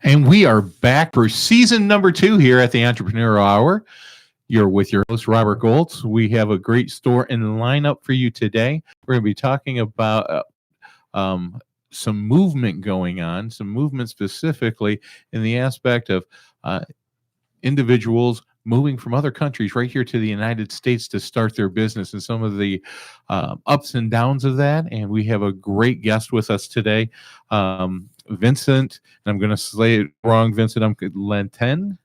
And we are back for season number 2 here at the Entrepreneurial Hour. You're with your host, Robert Goltz. We have a great store and lineup for you today. We're going to be talking about some movement going on, some movement specifically in the aspect of individuals moving from other countries right here to the United States to start their business and some of the ups and downs of that. And we have a great guest with us today, Vincent, and I'm going to say it wrong, Vincent, Lanten?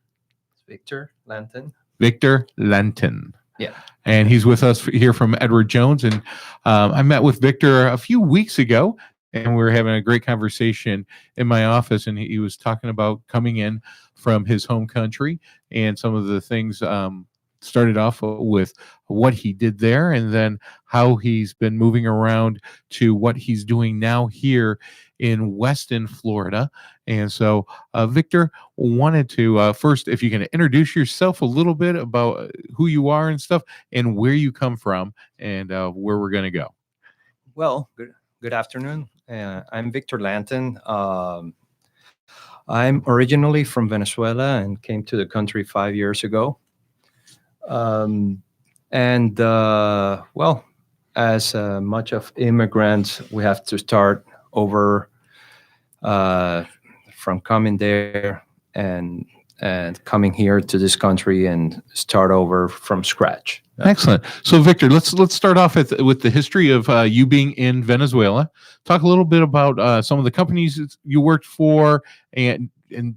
Victor Lanten. Victor Lanten. Yeah. And he's with us here from Edward Jones. And I met with Victor a few weeks ago, and we were having a great conversation in my office, and he was talking about coming in from his home country and some of the things started off with what he did there and then how he's been moving around to what he's doing now here in Weston, Florida. And so, Victor, wanted to first, if you can introduce yourself a little bit about who you are and stuff and where you come from and where we're going to go. Well, good afternoon. I'm Victor Lanten. I'm originally from Venezuela and came to the country 5 years ago. Well, as much of immigrants, we have to start over from coming there and coming here to this country and start over from scratch. Excellent. So, Victor, let's start off with the history of you being in Venezuela. Talk a little bit about some of the companies you worked for, and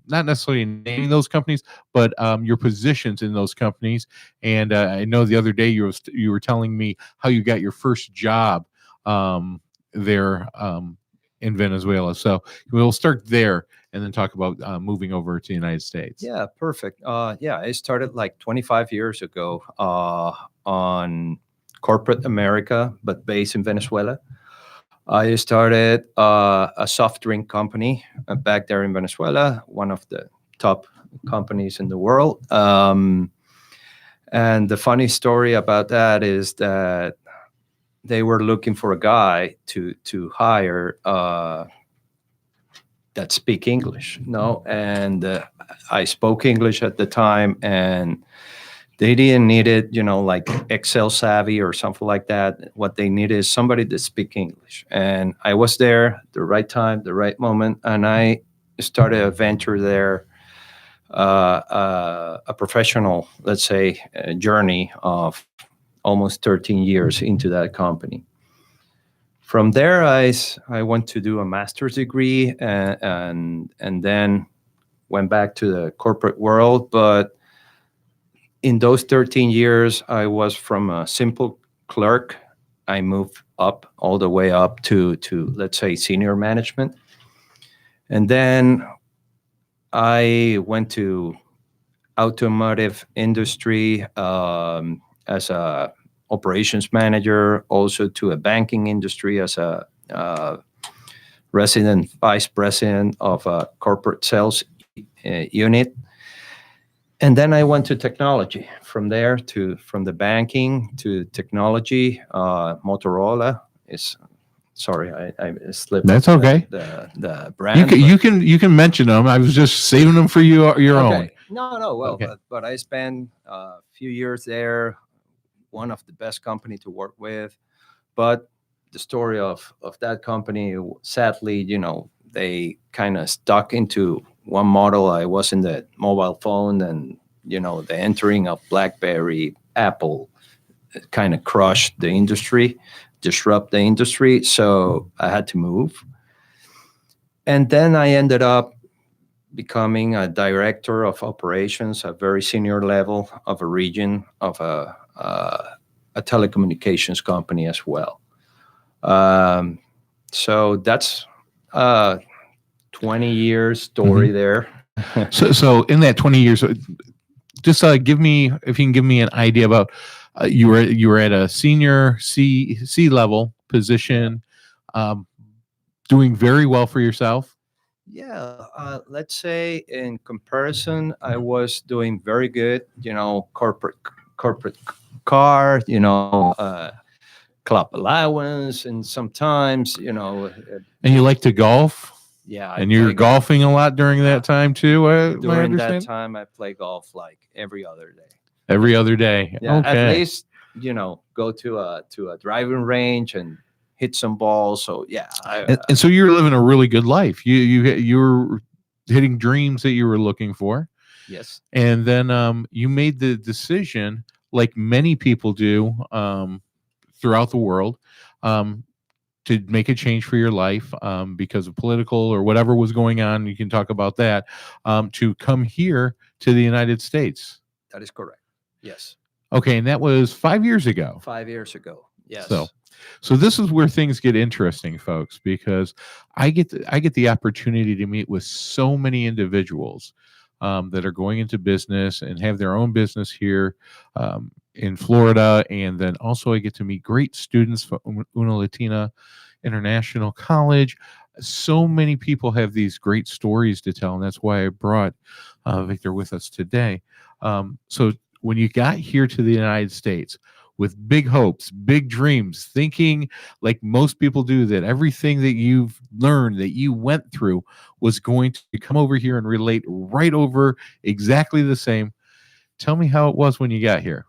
not necessarily naming those companies, but your positions in those companies. And I know the other day you were telling me how you got your first job there in Venezuela. So we'll start there and then talk about moving over to the United States. Yeah, perfect. I started like 25 years ago on corporate America, but based in Venezuela. I started a soft drink company back there in Venezuela, one of the top companies in the world. And the funny story about that is that they were looking for a guy to hire that speak English, and I spoke English at the time, and they didn't need it, like Excel savvy or something like that. What they needed is somebody that speak English, and I was there at the right time, the right moment, and I started a venture there, a professional, let's say, journey of almost 13 years into that company. From there, I went to do a master's degree and then went back to the corporate world. But in those 13 years, I was from a simple clerk. I moved up all the way up to let's say, senior management. And then I went to automotive industry as a operations manager, also to a banking industry as a resident vice president of a corporate sales unit. And then I went to technology. From the banking to technology. Motorola is, sorry, I slipped. That's okay. The brand. You can mention them. I was just saving them for your own. No. Well, Okay. but I spent a few years there. One of the best company to work with, but the story of that company, sadly, they kind of stuck into one model. I was in the mobile phone, and the entering of BlackBerry, Apple, kind of crushed the industry, disrupt the industry. So I had to move, and then I ended up becoming a director of operations, a very senior level of a region of a telecommunications company as well. So that's a 20-year story there. So in that 20 years, just if you can give me an idea about you were at a senior C level position, doing very well for yourself. Yeah, let's say in comparison, I was doing very good. Corporate car, club allowance, and sometimes, And you like to golf? Yeah, I And you're play golf. golfing a lot during that time too. My During that understanding. time, I play golf like every other day. Every other day. Yeah, at Okay. least go to a driving range and hit some balls. So yeah, And so you're living a really good life. You're hitting dreams that you were looking for. yes, And then you made the decision, like many people do throughout the world, um, to make a change for your life because of political or whatever was going on. You can talk about that, to come here to the United States. that is correct. Yes, Okay, and that was 5 years ago. 5 years ago. Yes. So this is where things get interesting, folks, because I get the opportunity to meet with so many individuals that are going into business and have their own business here in Florida, and then also I get to meet great students from Una Latina International College. So many people have these great stories to tell, and that's why I brought Victor with us today. So when you got here to the United States with big hopes, big dreams, thinking like most people do that everything that you've learned, that you went through, was going to come over here and relate right over exactly the same. Tell me how it was when you got here.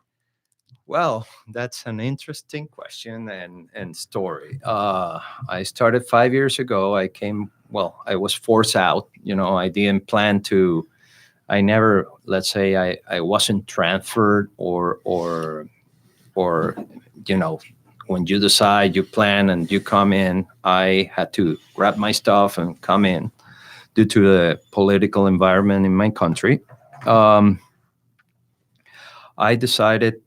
Well, that's an interesting question and story. I started 5 years ago. I came. Well, I was forced out. I didn't plan to. I never. Let's say I wasn't transferred or when you decide, you plan, and you come in. I had to grab my stuff and come in due to the political environment in my country. Um, I decided,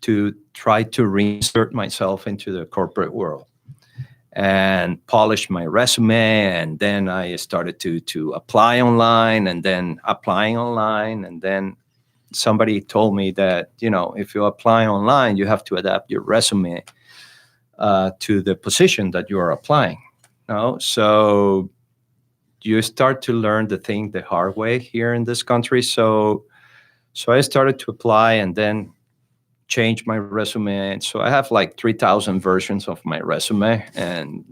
to try to reinsert myself into the corporate world and polish my resume. And then I started to apply online, and then applying online. And then somebody told me that, if you apply online, you have to adapt your resume to the position that you are applying. So you start to learn the thing the hard way here in this country. So I started to apply and then change my resume. And so I have like 3,000 versions of my resume, and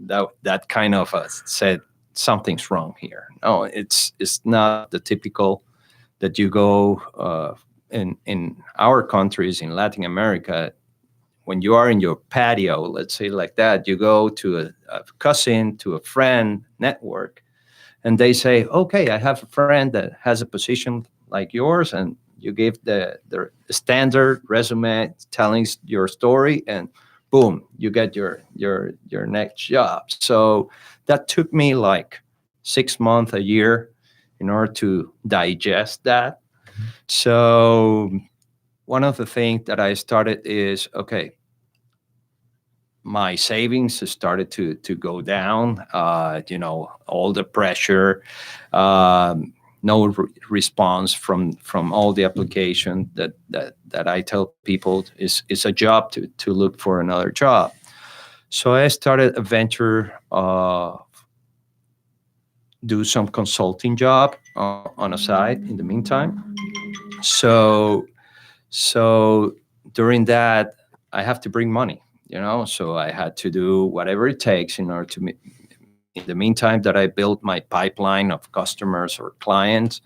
that kind of said something's wrong here. No, it's not the typical that you go in our countries in Latin America. When you are in your patio, let's say like that, you go to a cousin, to a friend network, and they say, okay, I have a friend that has a position like yours, and you give the standard resume telling your story, and boom, you get your next job. So that took me like 6 months, a year, in order to digest that. So one of the things that I started is, okay, my savings started to go down. All the pressure, no response from all the application that I tell people is a job to look for another job. So I started a venture, do some consulting job on a side in the meantime. So during that, I have to bring money, so I had to do whatever it takes in order to in the meantime that I built my pipeline of customers or clients.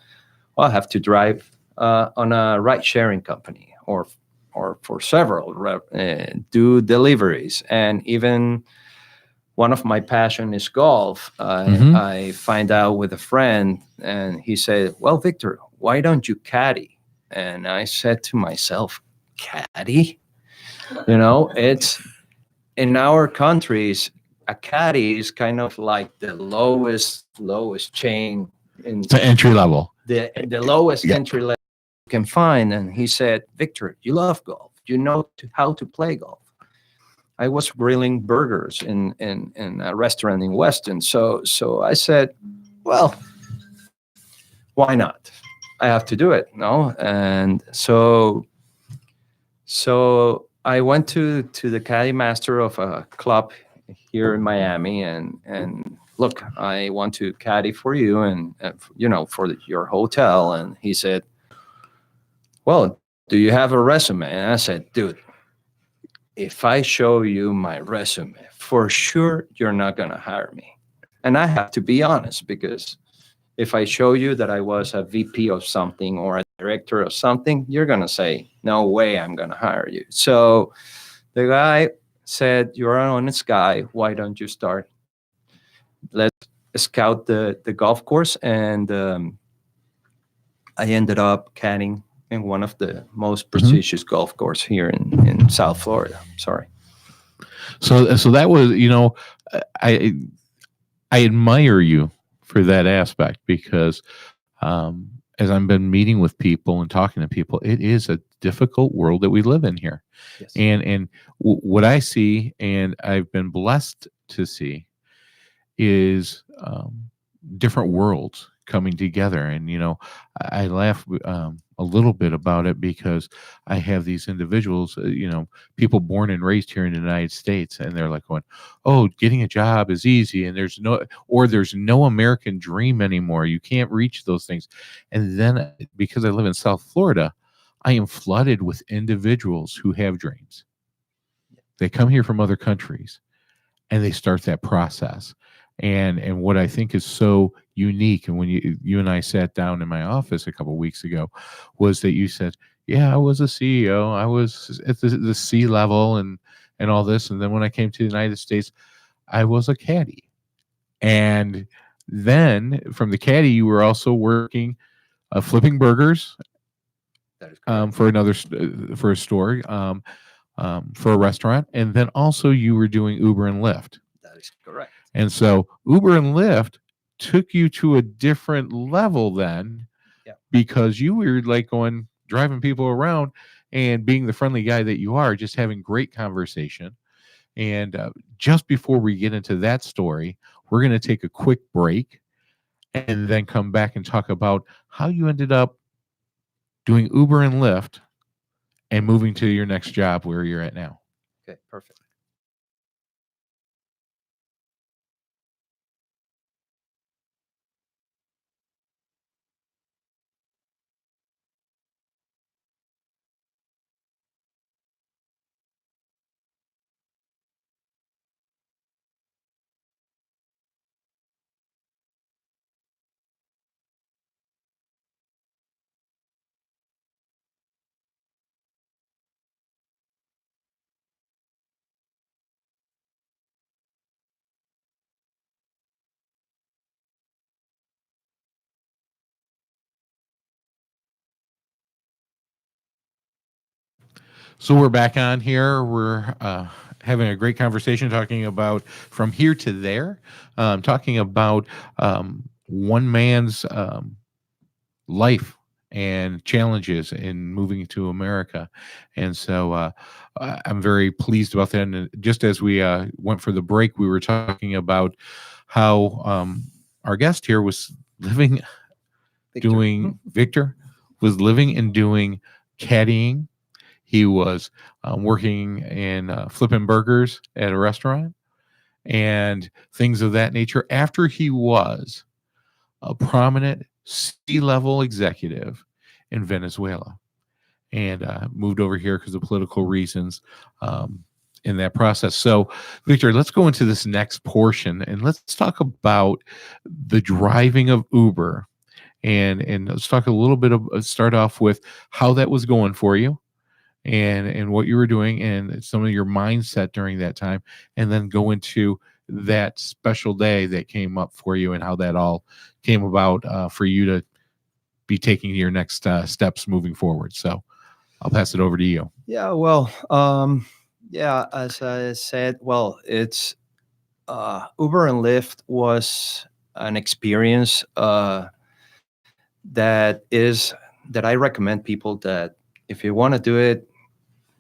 Well, I have to drive on a ride sharing company or for several, do deliveries. And even one of my passion is golf. I find out with a friend, and he said, well, Victor, why don't you caddy? And I said to myself, caddy? It's in our countries, a caddy is kind of like the lowest chain in The entry level. the lowest Yeah. entry level you can find. And he said, Victor, you love golf. You know how to play golf. I was grilling burgers in a restaurant in Weston. So I said, well, why not? I have to do it, no? And so I went to the caddy master of a club here in Miami, and look, I want to caddy for you, and for your hotel. And he said, well, do you have a resume? And I said, dude, if I show you my resume, for sure you're not gonna hire me. And I have to be honest, because if I show you that I was a VP of something or a director of something, you're going to say, no way I'm going to hire you. So the guy said, you're an honest guy. Why don't you start? Let's scout the golf course. And I ended up caddying in one of the most prestigious golf course here in South Florida. Sorry. So that was, I I admire you for that aspect because as I've been meeting with people and talking to people, it is a difficult world that we live in here. Yes. And what I see, and I've been blessed to see, is different worlds coming together. And I laugh a little bit about it because I have these individuals, people born and raised here in the United States, and they're like going, "Oh, getting a job is easy, and there's no American dream anymore. You can't reach those things." And then because I live in South Florida, I am flooded with individuals who have dreams. They come here from other countries, and they start that process. And what I think is so unique, and when you and I sat down in my office a couple of weeks ago, was that you said, "Yeah, I was a CEO. I was at the C level and all this, and then when I came to the United States, I was a caddy, and then from the caddy, you were also working, flipping burgers, That is correct. for a store, for a restaurant, and then also you were doing Uber and Lyft." That is correct. And so Uber and Lyft took you to a different level then, Yeah. because you were like driving people around and being the friendly guy that you are, just having great conversation. And just before we get into that story, we're going to take a quick break and then come back and talk about how you ended up doing Uber and Lyft and moving to your next job where you're at now. Okay, perfect. So we're back on here. We're having a great conversation talking about from here to there, talking about one man's life and challenges in moving to America. And so I'm very pleased about that. And just as we went for the break, we were talking about how our guest here was living, Victor was living and doing caddying. He was working in flipping burgers at a restaurant and things of that nature after he was a prominent C-level executive in Venezuela and moved over here because of political reasons in that process. So, Victor, let's go into this next portion and let's talk about the driving of Uber. And let's talk a little bit of start off with how that was going for you and what you were doing and some of your mindset during that time, and then go into that special day that came up for you and how that all came about for you to be taking your next steps moving forward. So I'll pass it over to you. Yeah, well, yeah, as I said, well, it's Uber and Lyft was an experience that I recommend people that if you want to do it,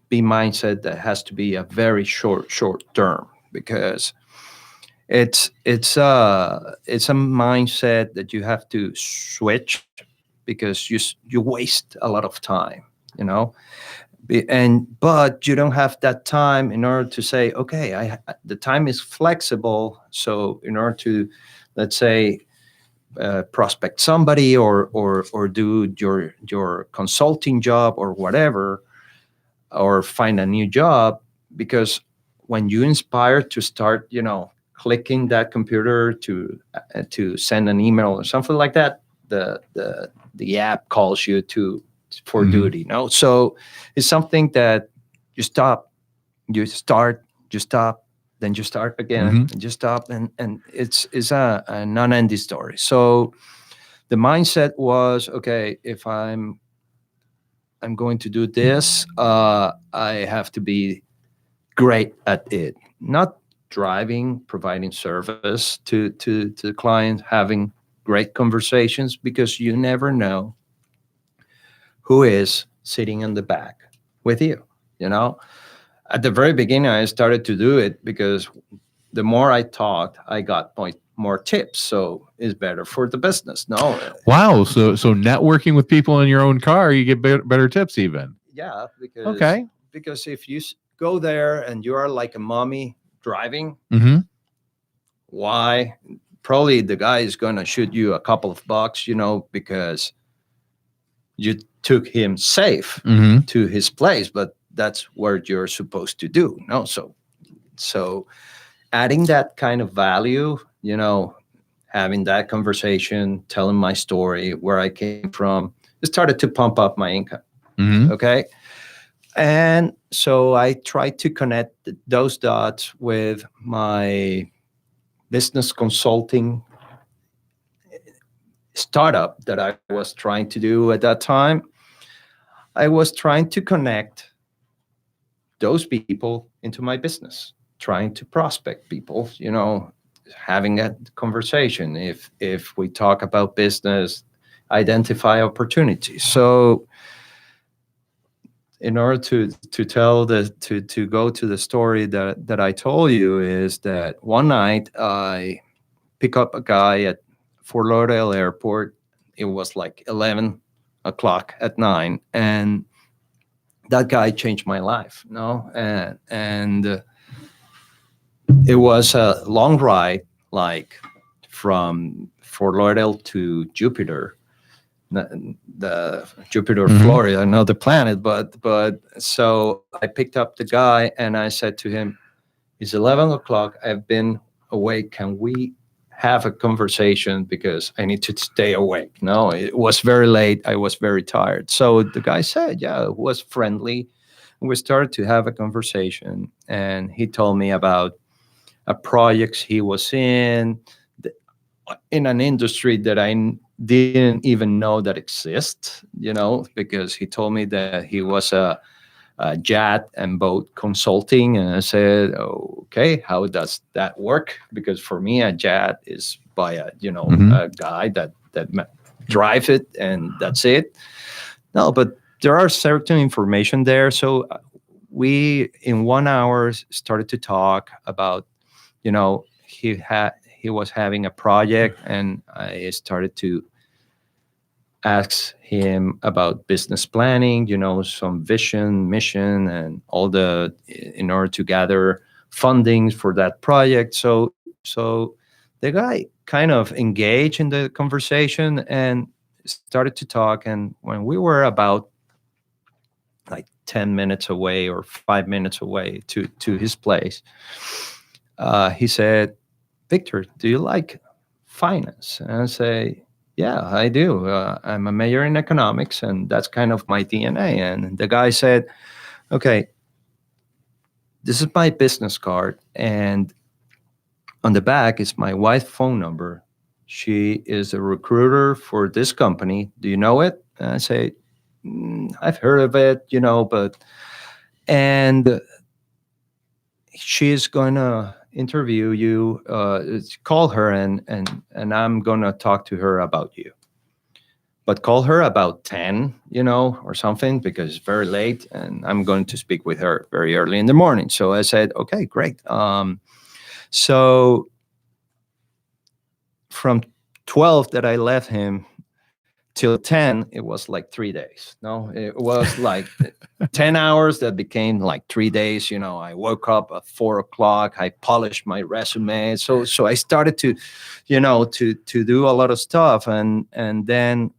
be mindset that has to be a very short term, because it's a mindset that you have to switch, because you waste a lot of time, you know. But you don't have that time in order to say, okay, the time is flexible, so in order to, let's say, prospect somebody or do your consulting job or whatever, or find a new job, because when you inspire to start, clicking that computer to send an email or something like that, the app calls you for Mhm. duty. No, so it's something that you stop, you start, you stop, then you start again, Mhm. and you stop, and it's a non-ending story. So the mindset was, okay, if I'm going to do this, I have to be great at it. Not driving, providing service to the client, having great conversations, because you never know who is sitting in the back with you. You know, at the very beginning, I started to do it because the more I talked, I got more tips. So it's better for the business. No, Wow. So networking with people in your own car, you get better tips even. yeah, Okay. because if you go there and you are like a mommy driving, Mhm. why? Probably the guy is gonna shoot you a couple of bucks, because you took him safe Mhm. to his place, but that's what you're supposed to do. No, so adding that kind of value, having that conversation, telling my story, where I came from, it started to pump up my income. Mhm. Okay. And so I tried to connect those dots with my business consulting startup that I was trying to do at that time. I was trying to connect those people into my business, trying to prospect people, having a conversation. If we talk about business, identify opportunities. So in order to tell to go to the story that I told you, is that one night I pick up a guy at Fort Lauderdale Airport. It was like 11 o'clock at night, and that guy changed my life. No, and it was a long ride, like from Fort Lauderdale to Jupiter, the Jupiter, Mhm. Florida, another planet. But so I picked up the guy and I said to him, "It's 11 o'clock. I've been awake. Can we have a conversation, because I need to stay awake?" No, it was very late. I was very tired. So the guy said, "Yeah," it was friendly. We started to have a conversation, and he told me about a project he was in an industry that didn't even know that exists, because he told me that he was a yacht and boat consulting. And I said, okay, how does that work? Because for me, a yacht is by Mhm. a guy that drive it, and that's it. No, but there are certain information there. So we, in 1 hour, started to talk about, he was having a project, and I started to ask him about business planning, some vision, mission, and all in order to gather fundings for that project. So the guy kind of engaged in the conversation and started to talk. And when we were about like 10 minutes away or 5 minutes away to his place, he said, "Victor, do you like finance?" And I say, "Yeah, I do. I'm a major in economics, and that's kind of my DNA." And the guy said, "Okay, this is my business card, and on the back is my wife's phone number. She is a recruiter for this company. Do you know it?" And I say, "I've heard of it, but," and she's gonna interview you. Call her, and I'm gonna talk to her about you. But call her about 10, or something, because it's very late, and I'm going to speak with her very early in the morning." So I said, "Okay, great." So from 12 that I left him till 10, it was like 3 days. No, it was like 10 hours that became like 3 days. I woke up at 4 o'clock. I polished my resume. So I started to, to do a lot of stuff. And then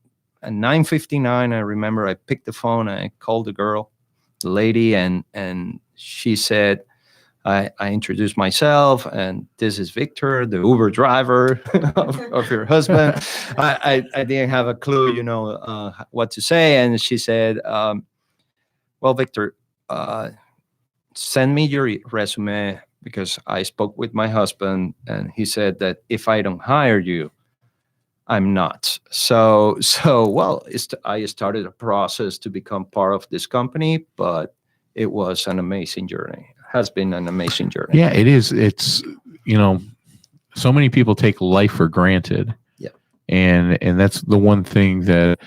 at 9:59, I remember I picked the phone and I called the girl, the lady, and she said, I introduced myself, and this is Victor, the Uber driver of your husband. I didn't have a clue, what to say. And she said, well, Victor, send me your resume, because I spoke with my husband and he said that if I don't hire you, I'm not. Well, I started a process to become part of this company, but it was an amazing journey. It has been an amazing journey. Yeah, it is. It's, so many people take life for granted. Yeah. And that's the one thing that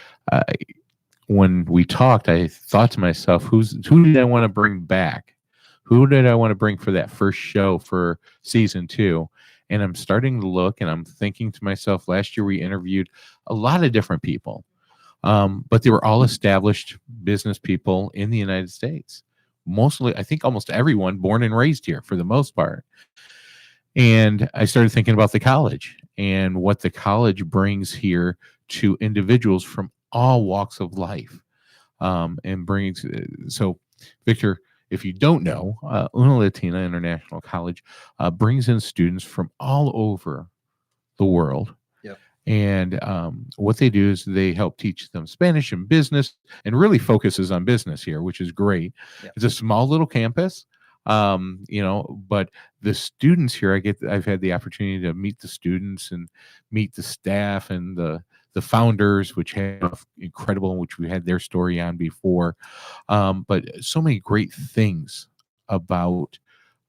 when we talked, I thought to myself, who did I want to bring back? Who did I want to bring for that first show for season 2? And I'm starting to look, and I'm thinking to myself, last year we interviewed a lot of different people, but they were all established business people in the United States. Mostly, I think almost everyone born and raised here for the most part. And I started thinking about the college and what the college brings here to individuals from all walks of life, and brings. So, Victor, if you don't know, Una Latina International College brings in students from all over the world. Yep. And what they do is they help teach them Spanish and business, and really focuses on business here, which is great. Yep. It's a small little campus, but the students here, I've had the opportunity to meet the students and meet the staff and the founders, which have incredible, which we had their story on before. But so many great things about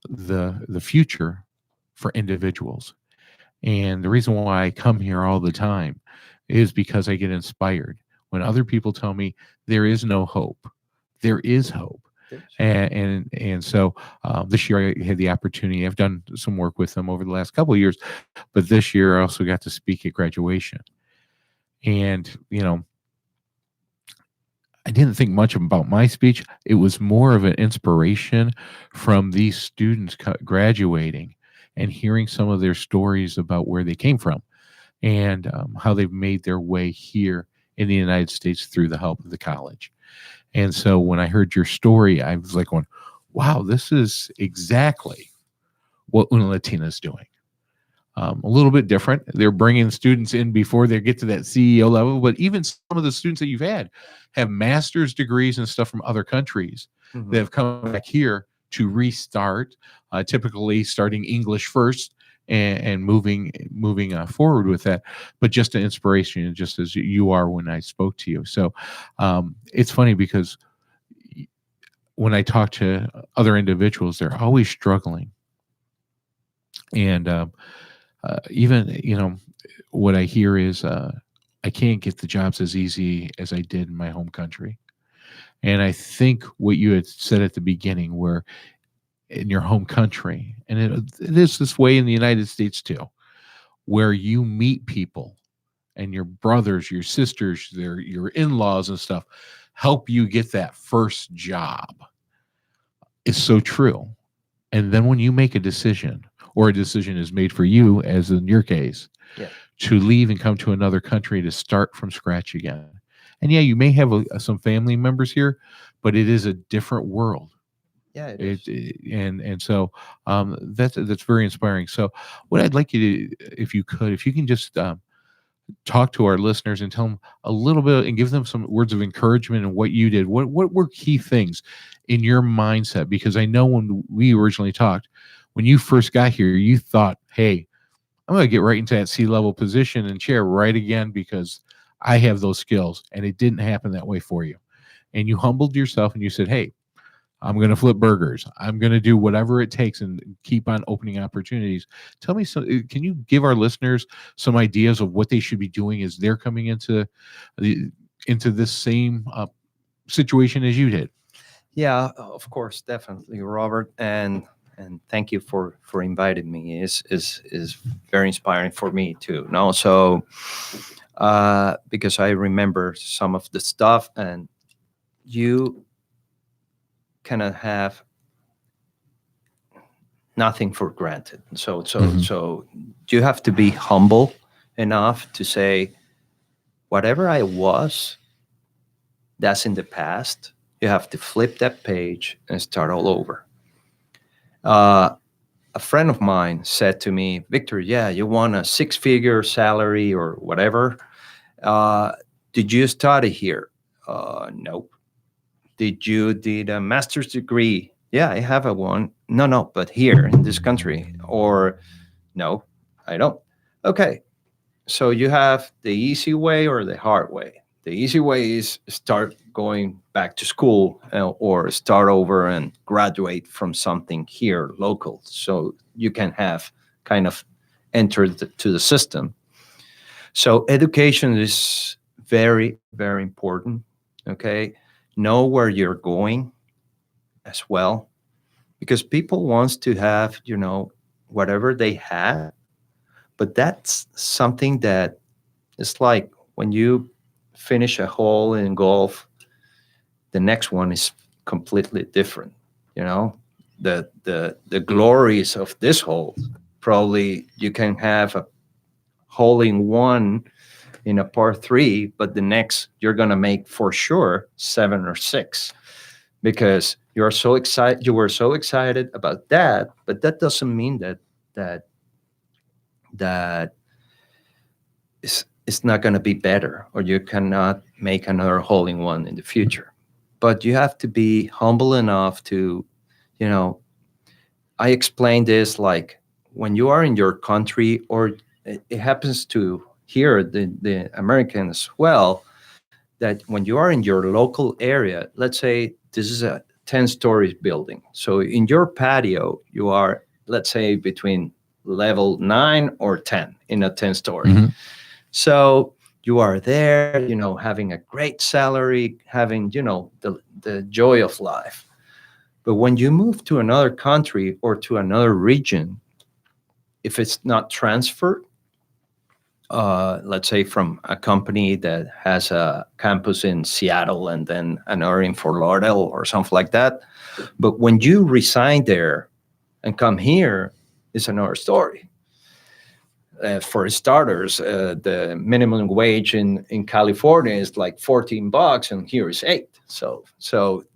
the future for individuals. And the reason why I come here all the time is because I get inspired when other people tell me there is no hope. There is hope. And so this year I had the opportunity. I've done some work with them over the last couple of years, but this year I also got to speak at graduation. And I didn't think much about my speech. It was more of an inspiration from these students graduating and hearing some of their stories about where they came from, and how they've made their way here in the United States through the help of the college. And so when I heard your story, I was like going, wow, this is exactly what Una Latina is doing. A little bit different. They're bringing students in before they get to that CEO level, but even some of the students that you've had have master's degrees and stuff from other countries that have come back here to restart, typically starting English first and moving forward with that. But just an inspiration, just as you are when I spoke to you. So it's funny because when I talk to other individuals, they're always struggling. And even, what I hear is I can't get the jobs as easy as I did in my home country. And I think what you had said at the beginning, where in your home country, and it is this way in the United States too, where you meet people and your brothers, your sisters, your in-laws and stuff help you get that first job, is so true. And then when you make a decision, or a decision is made for you, as in your case, Yeah. to leave and come to another country to start from scratch again. And yeah, you may have some family members here, but it is a different world. Yeah, it is. And so that's very inspiring. So what I'd like you to, if you can just talk to our listeners and tell them a little bit and give them some words of encouragement and what you did. What were key things in your mindset? Because I know when we originally talked, when you first got here, you thought, hey, I'm going to get right into that C-level position and chair right again because I have those skills. And it didn't happen that way for you. And you humbled yourself and you said, hey, I'm going to flip burgers. I'm going to do whatever it takes and keep on opening opportunities. Tell me, can you give our listeners some ideas of what they should be doing as they're coming into this same situation as you did? Yeah, of course, definitely, Robert, and thank you for inviting me. Is very inspiring for me too. No, so because I remember some of the stuff, and you cannot have nothing for granted. So you have to be humble enough to say, whatever I was, that's in the past. You have to flip that page and start all over. Uh, a friend of mine said to me, Victor, yeah, you want a six-figure salary or whatever. Uh, did you study here? No. Did a master's degree? Yeah, I have a one. No, no, but here in this country. Or no, I don't. Okay, so you have the easy way or the hard way. The easy way is start going back to school, or start over and graduate from something here local, so you can have kind of entered to the system. So education is very, very important. Okay, know where you're going as well, because people wants to have, whatever they have, but that's something that, it's like when you finish a hole in golf, the next one is completely different. You know, the glories of this hole, probably you can have a hole in one in a par three, but the next you're gonna make for sure 7 or 6, because you were so excited about that, but that doesn't mean that that it's not going to be better, or you cannot make another hole in one in the future. But you have to be humble enough to, you know, I explained this like, when you are in your country, or it happens to here, the American as well, that when you are in your local area, let's say this is a 10-story building. So in your patio, you are, let's say, between level 9 or 10 in a 10-story. Mm-hmm. So you are there, having a great salary, having, the joy of life. But when you move to another country or to another region, if it's not transferred, let's say from a company that has a campus in Seattle and then another in Fort Lauderdale or something like that, but when you resign there and come here, it's another story. For starters, the minimum wage in California is like $14, and here is 8. So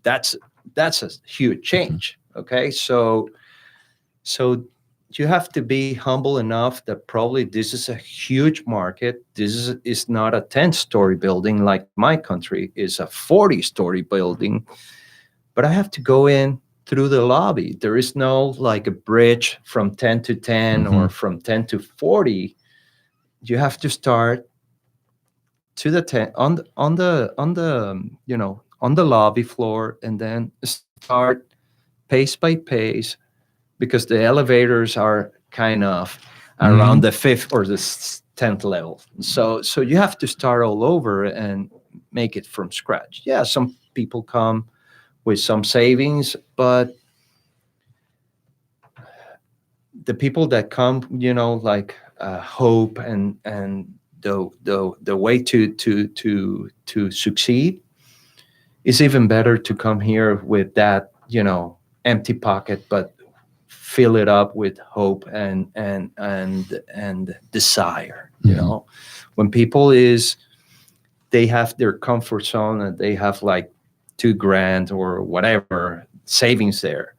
that's a huge change. Okay, so you have to be humble enough that probably this is a huge market. This is not a 10-story building like my country is a 40-story building, but I have to go in through the lobby. There is no like a bridge from 10 to 10 or from 10 to 40. You have to start to the 10 on the lobby floor, and then start pace by pace, because the elevators are kind of around the 5th or the 10th level. So you have to start all over and make it from scratch. Yeah, some people come with some savings, but the people that come, like hope and the way to succeed is even better to come here with that, empty pocket, but fill it up with hope and desire. When people they have their comfort zone and they have like $2,000 or whatever savings there,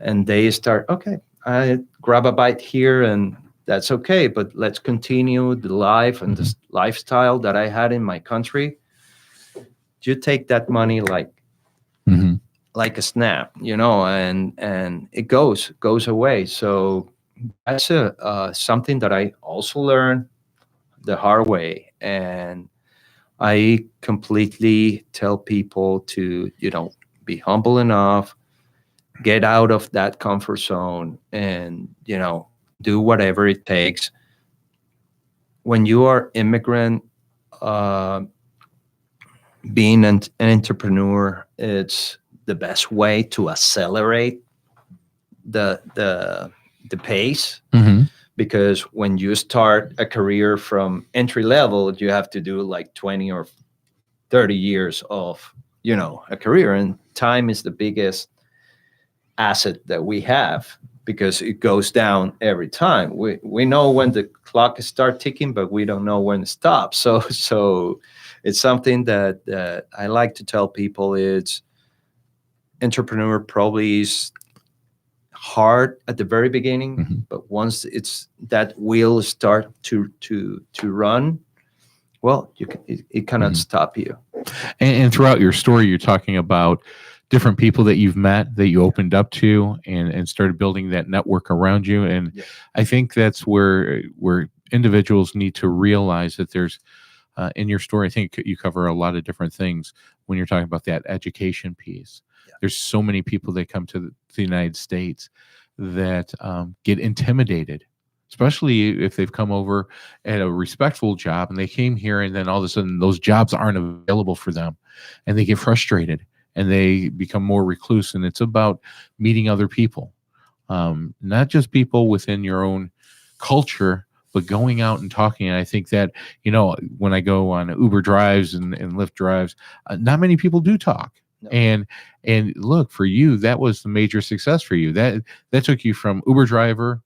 and they start, okay, I grab a bite here and that's okay, but let's continue the life and the lifestyle that I had in my country. You take that money like a snap, and it goes away. So that's something that I also learned the hard way, and I completely tell people to, be humble enough, get out of that comfort zone, and do whatever it takes. When you are immigrant, uh, being an entrepreneur, it's the best way to accelerate the pace, because when you start a career from entry level, you have to do like 20 or 30 years of a career, and time is the biggest asset that we have, because it goes down every time. We know when the clock starts ticking, but we don't know when it stops. So it's something that I like to tell people. It's entrepreneur probably is hard at the very beginning, Mhm. but once it's that wheel start to run, well, it cannot Mhm. stop you. And throughout your story, you're talking about different people that you've met that you opened up to and started building that network around you. And Yeah. I think that's where individuals need to realize that there's in your story, I think you cover a lot of different things when you're talking about that education piece. Yeah. There's so many people that come to the United States that get intimidated, especially if they've come over at a respectful job and they came here and then all of a sudden those jobs aren't available for them and they get frustrated and they become more recluse. And it's about meeting other people, not just people within your own culture, but going out and talking. And I think that, when I go on Uber drives and Lyft drives, not many people do talk. No. And look, for you, that was the major success for you. That took you from Uber driver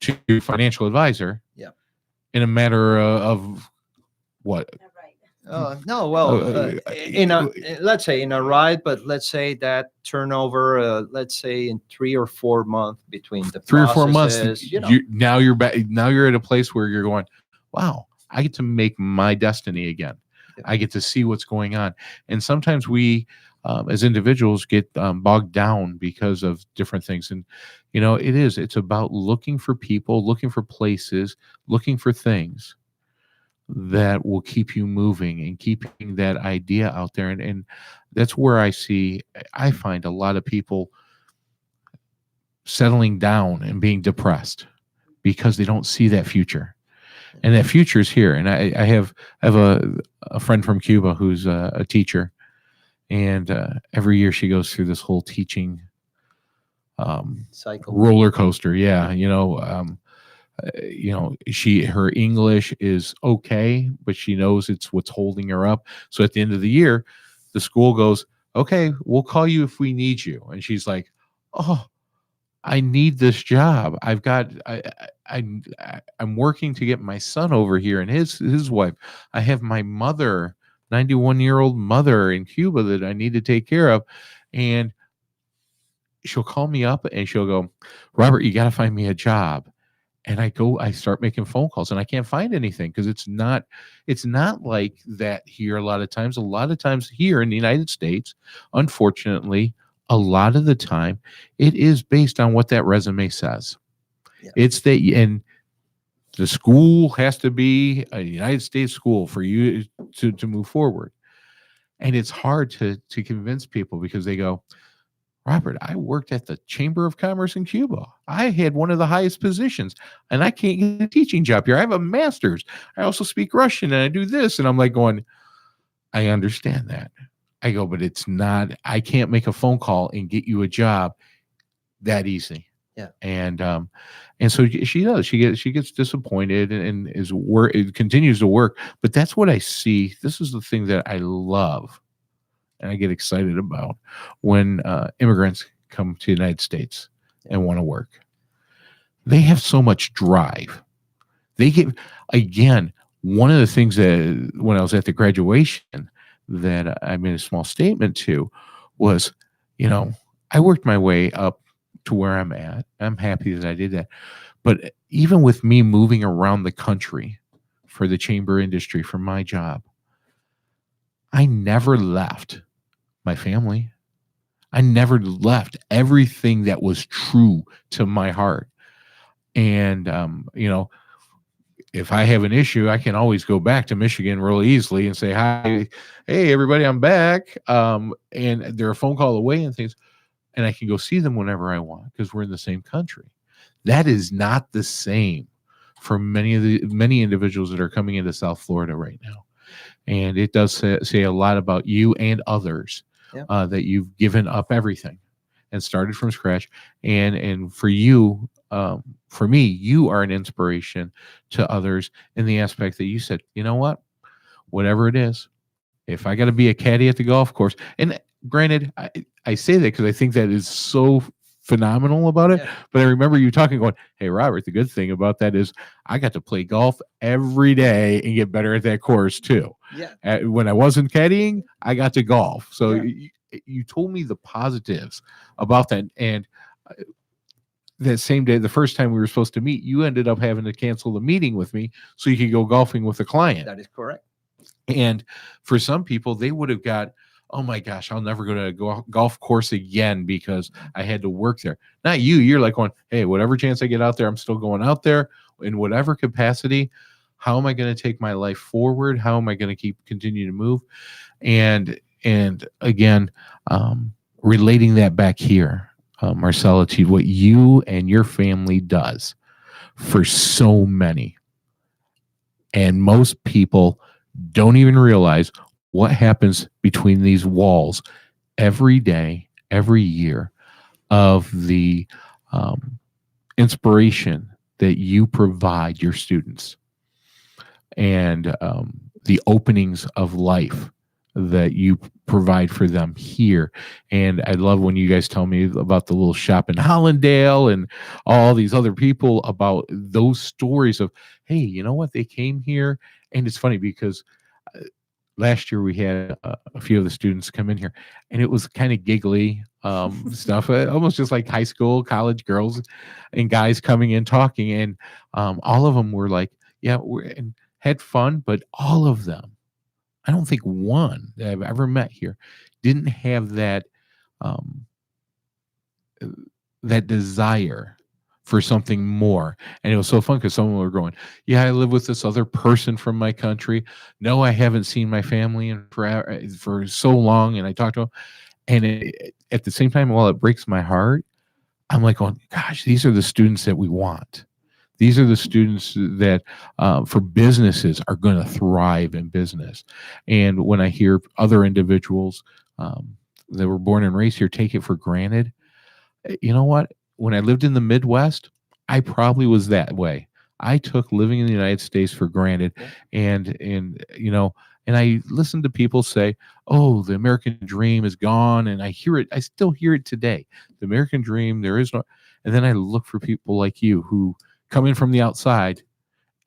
to financial advisor. Yeah. In a matter of what? No, well, let's say in a ride, but let's say that turnover, let's say in 3 or 4 months between the 3 or 4 months, processes, now you're back. Now you're at a place where you're going, wow, I get to make my destiny again. Yeah. I get to see what's going on. And sometimes we, as individuals, get bogged down because of different things. And, it's about looking for people, looking for places, looking for things that will keep you moving and keeping that idea out there. And that's where I find a lot of people settling down and being depressed because they don't see that future. And that future is here. And I have a friend from Cuba who's a teacher, and every year she goes through this whole teaching cycle. roller coaster. Yeah, her English is okay, but she knows it's what's holding her up. So at the end of the year, the school goes, okay, we'll call you if we need you. And she's like, oh, I need this job. I'm working to get my son over here and his wife. I have my mother, 91-year-old mother in Cuba that I need to take care of. And she'll call me up and she'll go, Robert, you got to find me a job. And I start making phone calls and I can't find anything because it's not like that here. A lot of times here in the United States, unfortunately, a lot of the time it is based on what that resume says. Yeah. It's that, and the school has to be a United States school for you to move forward. And it's hard to convince people because they go, Robert, I worked at the Chamber of Commerce in Cuba. I had one of the highest positions and I can't get a teaching job here. I have a master's. I also speak Russian and I do this. And I'm like going, I understand that. I go, but it's not, I can't make a phone call and get you a job that easy. Yeah. And so she does, she gets disappointed and it continues to work. But that's what I see. This is the thing that I love. And I get excited about when immigrants come to the United States and want to work. They have so much drive. Again, one of the things that when I was at the graduation that I made a small statement to was, I worked my way up to where I'm at. I'm happy that I did that. But even with me moving around the country for the chamber industry, for my job, I never left my family. I never left everything that was true to my heart. And, if I have an issue, I can always go back to Michigan real easily and say, hi, hey, everybody, I'm back. And they're a phone call away and things. And I can go see them whenever I want because we're in the same country. That is not the same for many individuals that are coming into South Florida right now. And it does say a lot about you and others. Yeah. That you've given up everything and started from scratch. And for you, for me, you are an inspiration to others in the aspect that you said, you know what, whatever it is, if I got to be a caddy at the golf course, and granted, I say that because I think that is so phenomenal about it. Yeah. But I remember you talking, going, hey, Robert, the good thing about that is I got to play golf every day and get better at that course too. Yeah. When I wasn't caddying, I got to golf. So yeah. You told me the positives about that. And that same day, the first time we were supposed to meet, you ended up having to cancel the meeting with me so you could go golfing with a client. That is correct. And for some people, they would have got, oh my gosh, I'll never go to a golf course again because I had to work there. Not you. You're like going, hey, whatever chance I get out there, I'm still going out there in whatever capacity. How am I going to take my life forward? How am I going to continue to move? And again, relating that back here, Marcella, to what you and your family does for so many. And most people don't even realize what happens between these walls every day, every year, of the inspiration that you provide your students, and the openings of life that you provide for them here. And I love when you guys tell me about the little shop in Hollandale and all these other people, about those stories of, hey, you know what, they came here. And it's funny because last year we had a few of the students come in here, and it was kind of giggly stuff, almost just like high school, college girls and guys coming in talking. And all of them were like, yeah, and had fun, but all of them, I don't think one that I've ever met here didn't have that that desire for something more. And it was so fun because some of them were going, yeah, I live with this other person from my country. No, I haven't seen my family for so long. And I talked to them. And at the same time, while it breaks my heart, I'm like going, gosh, these are the students that we want. These are the students that for businesses are going to thrive in business. And when I hear other individuals that were born and raised here take it for granted, you know what? When I lived in the Midwest, I probably was that way. I took living in the United States for granted. And I listen to people say, oh, the American dream is gone. And I hear it. I still hear it today. The American dream, there is no. And then I look for people like you who come in from the outside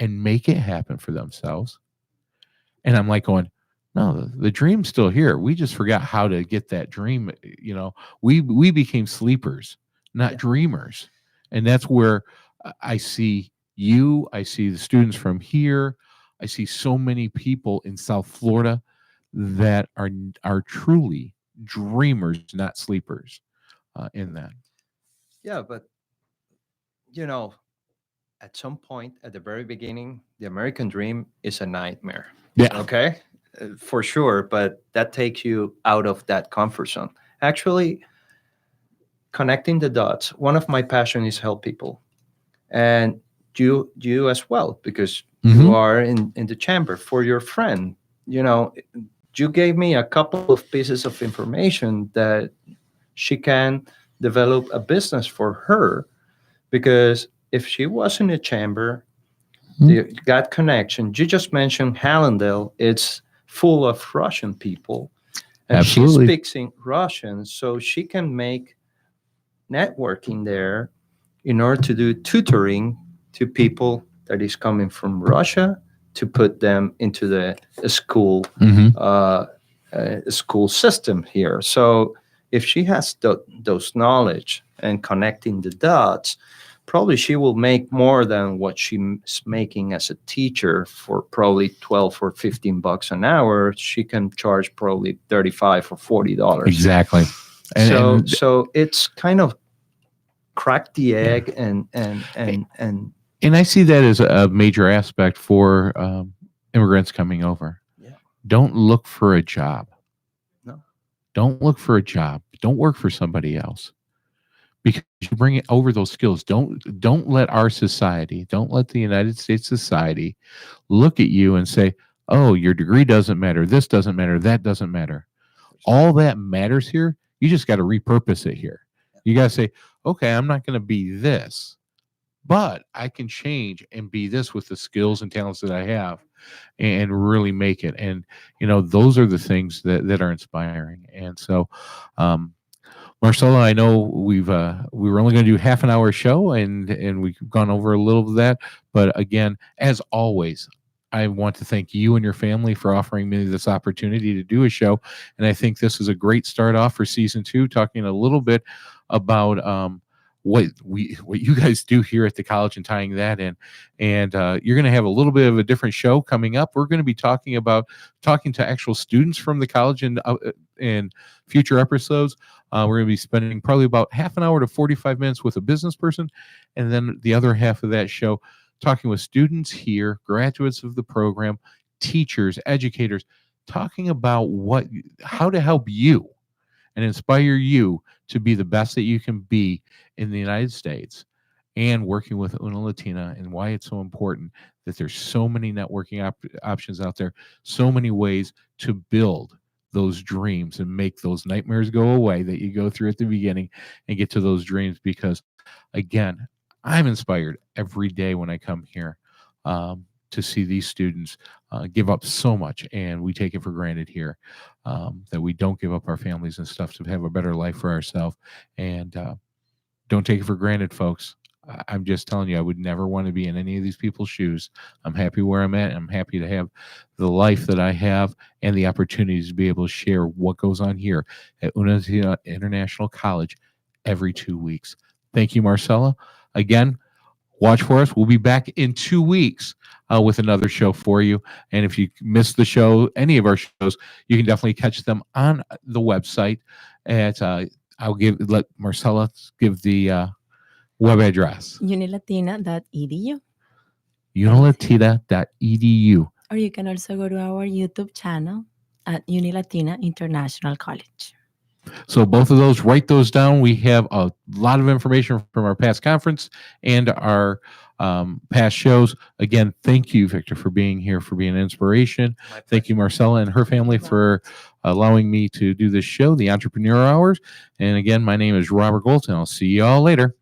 and make it happen for themselves. And I'm like going, no, the dream's still here. We just forgot how to get that dream. We became sleepers, not dreamers. And that's where I see you. I see the students from here. I see so many people in South Florida that are truly dreamers, not sleepers in that. Yeah, but at some point at the very beginning, the American dream is a nightmare. Yeah. Okay. For sure. But that takes you out of that comfort zone. Actually, connecting the dots. One of my passions is help people. And you as well, because you are in the chamber. For your friend, you gave me a couple of pieces of information that she can develop a business for her, because if she was in a chamber, you got connection. You just mentioned Hallandale. It's full of Russian people. And Absolutely. she speaks in Russian, so she can make networking there in order to do tutoring to people that is coming from Russia, to put them into the school school system here. So if she has those knowledge and connecting the dots, probably she will make more than what she's making as a teacher for probably 12 or 15 bucks an hour. She can charge probably $35 or $40. Exactly. So it's kind of crack the egg and I see that as a major aspect for immigrants coming over. Yeah. Don't look for a job. No. Don't look for a job. Don't work for somebody else, because you bring it over those skills. Don't let our society, don't let the United States society look at you and say, oh, your degree doesn't matter. This doesn't matter. That doesn't matter. All that matters here. You just got to repurpose it here. You got to say, okay, I'm not going to be this, but I can change and be this with the skills and talents that I have, and really make it. And, those are the things that are inspiring. And so, Marcella, I know we were only going to do half an hour show, and we've gone over a little of that. But again, as always, I want to thank you and your family for offering me this opportunity to do a show. And I think this is a great start off for season 2, talking a little bit about what you guys do here at the college and tying that in. And you're going to have a little bit of a different show coming up. We're going to be talking to actual students from the college in future episodes. We're going to be spending probably about half an hour to 45 minutes with a business person, and then the other half of that show talking with students here, graduates of the program, teachers, educators, talking about how to help you and inspire you to be the best that you can be in the United States, and working with Una Latina, and why it's so important that there's so many networking options out there, so many ways to build those dreams and make those nightmares go away that you go through at the beginning and get to those dreams. Because again, I'm inspired every day when I come here to see these students give up so much, and we take it for granted here, that we don't give up our families and stuff to have a better life for ourselves. And don't take it for granted, folks. I'm just telling you, I would never want to be in any of these people's shoes. I'm happy where I'm at. I'm happy to have the life that I have and the opportunities to be able to share what goes on here at Una International College every 2 weeks. Thank you, Marcella. Again, watch for us. We'll be back in 2 weeks with another show for you. And if you missed the show, any of our shows, you can definitely catch them on the website at let Marcella give the web address. Unilatina.edu. Unilatina.edu. Or you can also go to our YouTube channel at Unilatina International College. So both of those, write those down. We have a lot of information from our past conference and our past shows. Again, thank you, Victor, for being here, for being an inspiration. Thank you, Marcella and her family, for allowing me to do this show, the Entrepreneurial Hours. And again, my name is Robert Golt, and I'll see you all later.